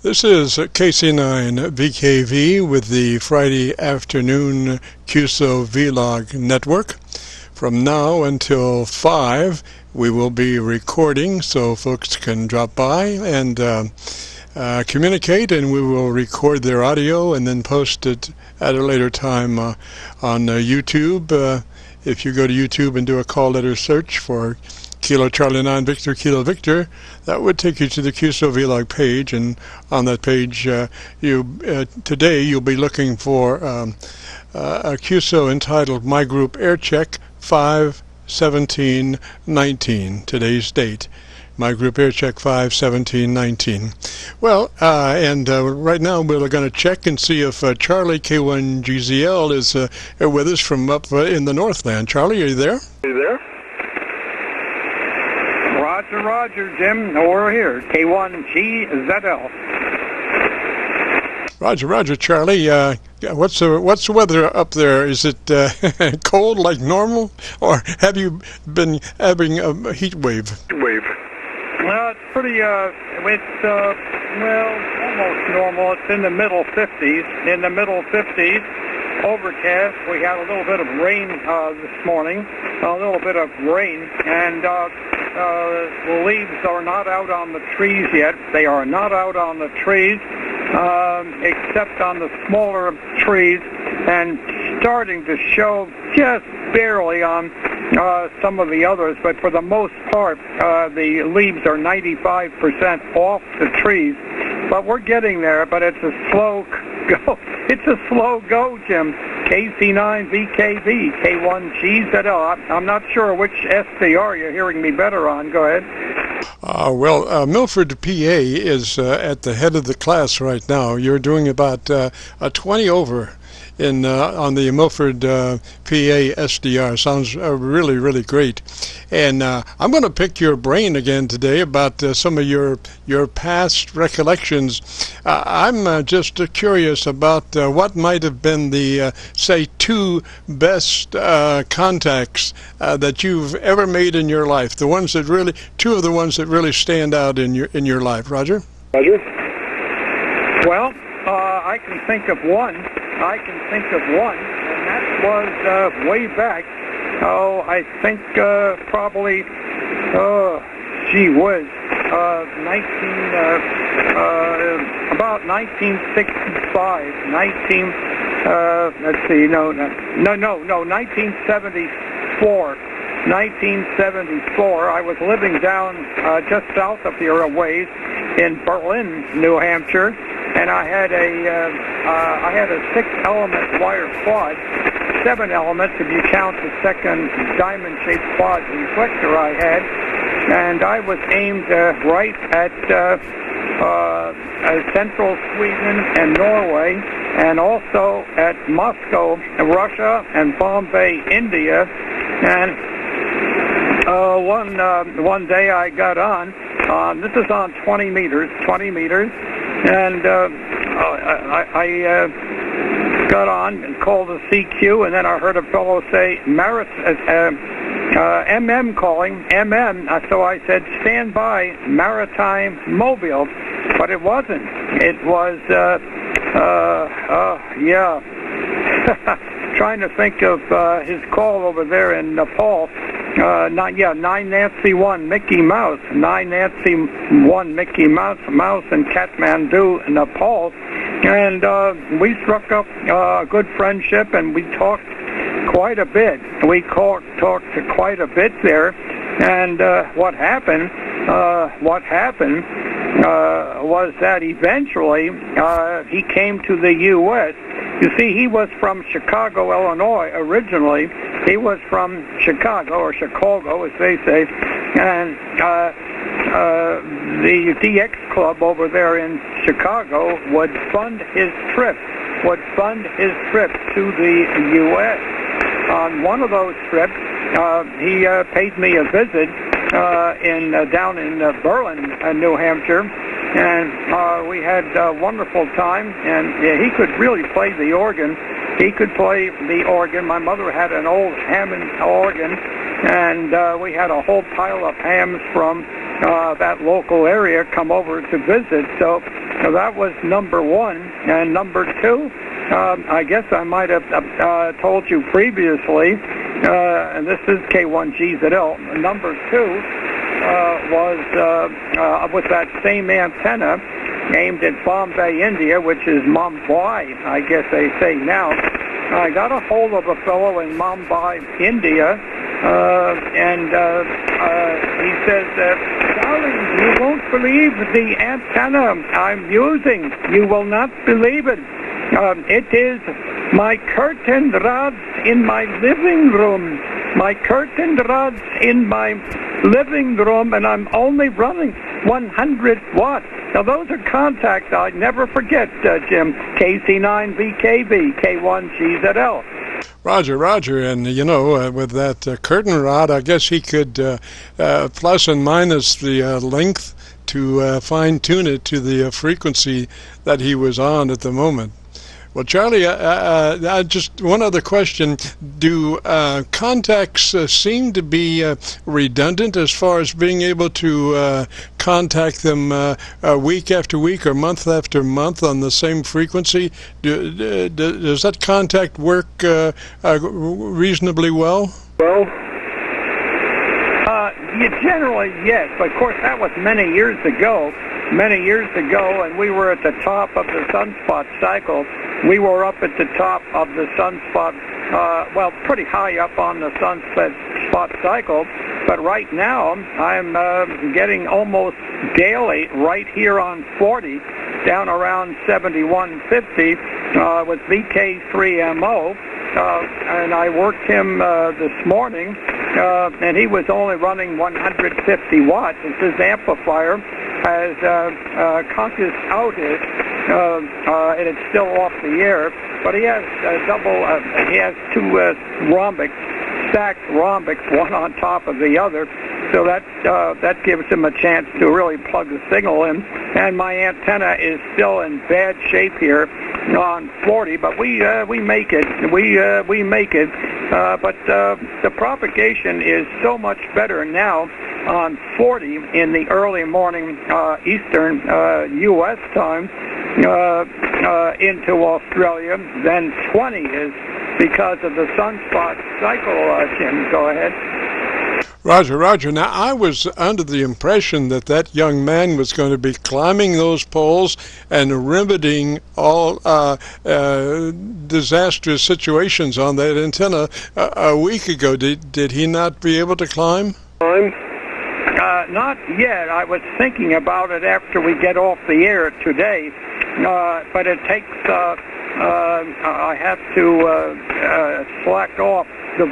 This is KC9VKV with the Friday afternoon QSO-VLOG network. From now until 5 we will be recording so folks can drop by and communicate, and we will record their audio and then post it at a later time on YouTube. If you go to YouTube and do a call letter search for Kilo Charlie 9 Victor Kilo Victor, that would take you to the QSO-VLOG page, and on that page today you'll be looking for a QSO entitled My Group Air Check 5/17/19, today's date. My Group Air Check 5/17/19. Well, right now we're going to check and see if CHARLEY-K1GZL is with us from up in the Northland. Charlie, are you there? Are you there? Roger, Jim. We're here. K1GZL. Roger, Charlie. What's the weather up there? Is it cold like normal, or have you been having a heat wave? Well, it's pretty. It's almost normal. It's in the middle 50s. Overcast. We had a little bit of rain this morning. A little bit of rain, and the leaves are not out on the trees yet. They are not out on the trees, except on the smaller trees, and starting to show just barely on some of the others. But for the most part, the leaves are 95% off the trees. But we're getting there. But it's a slow go. It's a slow go, Jim. KC9VKV, K1GZL. I'm not sure which SDR you're hearing me better on. Go ahead. Milford, PA is at the head of the class right now. You're doing about a 20 over in on the Milford, PA SDR. Sounds really great. And I'm going to pick your brain again today about some of your past recollections. I'm just curious about what might have been the say two best contacts that you've ever made in your life. The ones that really, two of the ones that really stand out in your life. Roger. Well, I can think of one. And that was way back. I think probably, gee whiz, about 1965. 1974. 1974. I was living down just south of here a ways in Berlin, New Hampshire, and I had a 6-element wire quad, 7 elements if you count the second diamond-shaped quad reflector I had, and I was aimed right at central Sweden and Norway, and also at Moscow, Russia, and Bombay, India. And one day I got on. This is on 20 meters, and I got on and called the CQ, and then I heard a fellow say MM calling, MM. So I said, stand by, Maritime Mobile, but it wasn't. It was, trying to think of his call over there in Nepal. 9 Nancy 1 Mickey Mouse, 9 Nancy 1 Mickey Mouse in Kathmandu, Nepal, and we struck up a good friendship, and we talked quite a bit. We talked quite a bit there, and what happened was that eventually he came to the U.S. You see, he was from Chicago, Illinois, originally. He was from Chicago, or Chicago, as they say, and the DX Club over there in Chicago would fund his trip to the U.S. On one of those trips, he paid me a visit down in Berlin, New Hampshire, and we had a wonderful time, and he could really play the organ. My mother had an old Hammond organ, and we had a whole pile of hams from that local area come over to visit. So So that was number one. And number two, I guess I might have told you previously, and this is K1GZL. Number two was with that same antenna aimed at Bombay, India, which is Mumbai, I guess they say now. I got a hold of a fellow in Mumbai, India, and he says, Charlie, you won't believe the antenna I'm using. You will not believe it. It is my curtain rods in my living room. My curtain rods in my living room, and I'm only running 100 watts. Now, those are contacts I never forget, Jim. KC9VKV, K1GZL. Roger. And, you know, with that curtain rod, I guess he could plus and minus the length to fine-tune it to the frequency that he was on at the moment. Well, Charlie, just one other question. Do contacts seem to be redundant as far as being able to contact them week after week or month after month on the same frequency? Does that contact work reasonably well? Generally, yes. But of course, that was many years ago, and we were at the top of the sunspot cycle. We were up at the top of the sunspot, pretty high up on the sunspot cycle. But right now, I'm getting almost daily right here on 40, down around 7150 with VK3MO. And I worked him this morning, and he was only running 150 watts. And his amplifier has conscious outage, and it's still off the air. But he has he has two stacked rhombics, one on top of the other. So that gives him a chance to really plug the signal in. And my antenna is still in bad shape here on 40, but we make it. We make it. But the propagation is so much better now on 40 in the early morning Eastern U.S. time into Australia than 20 is because of the sunspot cycle. Jim, go ahead. Roger. Now, I was under the impression that young man was going to be climbing those poles and remedying all disastrous situations on that antenna a week ago. Did he not be able to climb? Not yet. I was thinking about it after we get off the air today, but it takes, I have to slack off the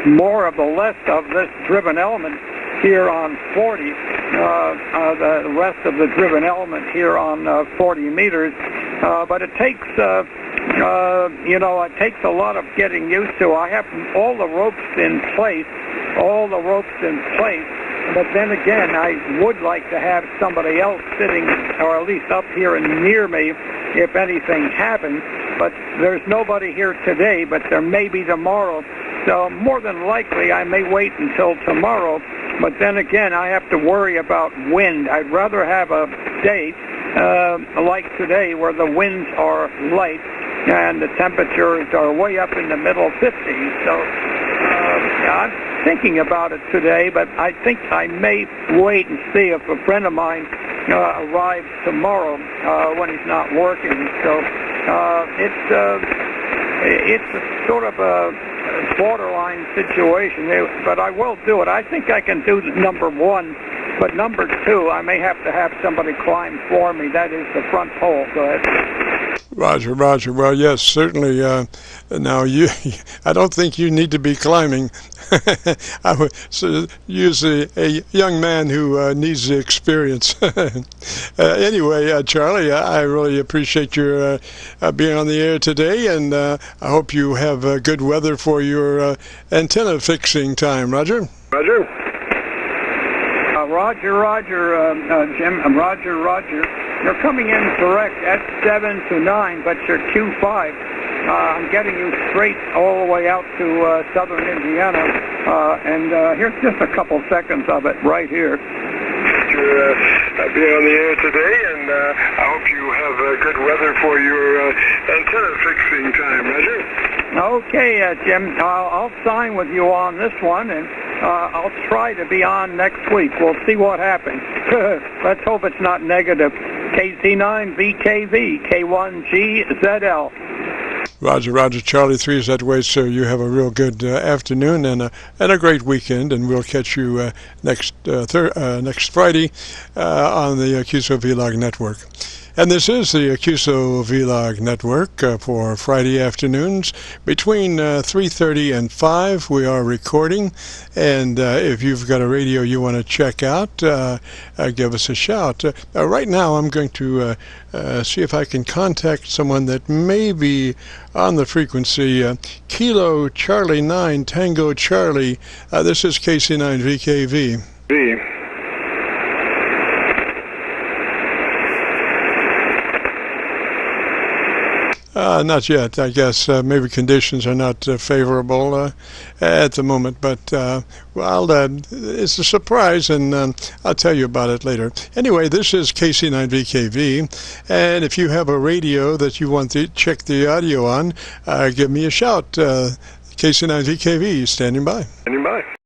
more of the less of this driven element here on 40, the rest of the driven element here on 40 meters. But it takes, it takes a lot of getting used to. I have all the ropes in place, but then again, I would like to have somebody else sitting, or at least up here and near me, if anything happens. But there's nobody here today, but there may be tomorrow. So more than likely, I may wait until tomorrow. But then again, I have to worry about wind. I'd rather have a day like today where the winds are light and the temperatures are way up in the middle 50s. So I'm thinking about it today, but I think I may wait and see if a friend of mine arrives tomorrow when he's not working. So it's a sort of a borderline situation, but I will do it. I think I can do number one, but number two, I may have to have somebody climb for me. That is the front pole. Go ahead. Roger. Well, yes, certainly. Now, I don't think you need to be climbing. I would use a young man who needs the experience. Anyway, Charlie, I really appreciate your being on the air today, and I hope you have good weather for your antenna fixing time. Roger. Roger, Jim. Roger. You're coming in correct at 7 to 9, but you're Q5. I'm getting you straight all the way out to southern Indiana, and here's just a couple seconds of it right here. Being on the air today, and I hope you good weather for your antenna fixing time, Roger. Okay, Jim, I'll sign with you on this one, and I'll try to be on next week. We'll see what happens. Let's hope it's not negative. KC9VKV, K1GZL. Roger, Roger. Charlie 3 is that way, so you have a real good afternoon and a great weekend, and we'll catch you next Friday on the QSO-VLOG network. And this is the QSO-VLOG network for Friday afternoons between 3:30 and 5. We are recording, and if you've got a radio you want to check out, give us a shout. Right now I'm going to see if I can contact someone that may be on the frequency. Kilo Charlie 9 Tango Charlie. This is KC9VKV. B. Not yet. I guess maybe conditions are not favorable at the moment, but well, it's a surprise, and I'll tell you about it later. Anyway, this is KC9VKV, and if you have a radio that you want to check the audio on, give me a shout. KC9VKV, standing by. Standing by.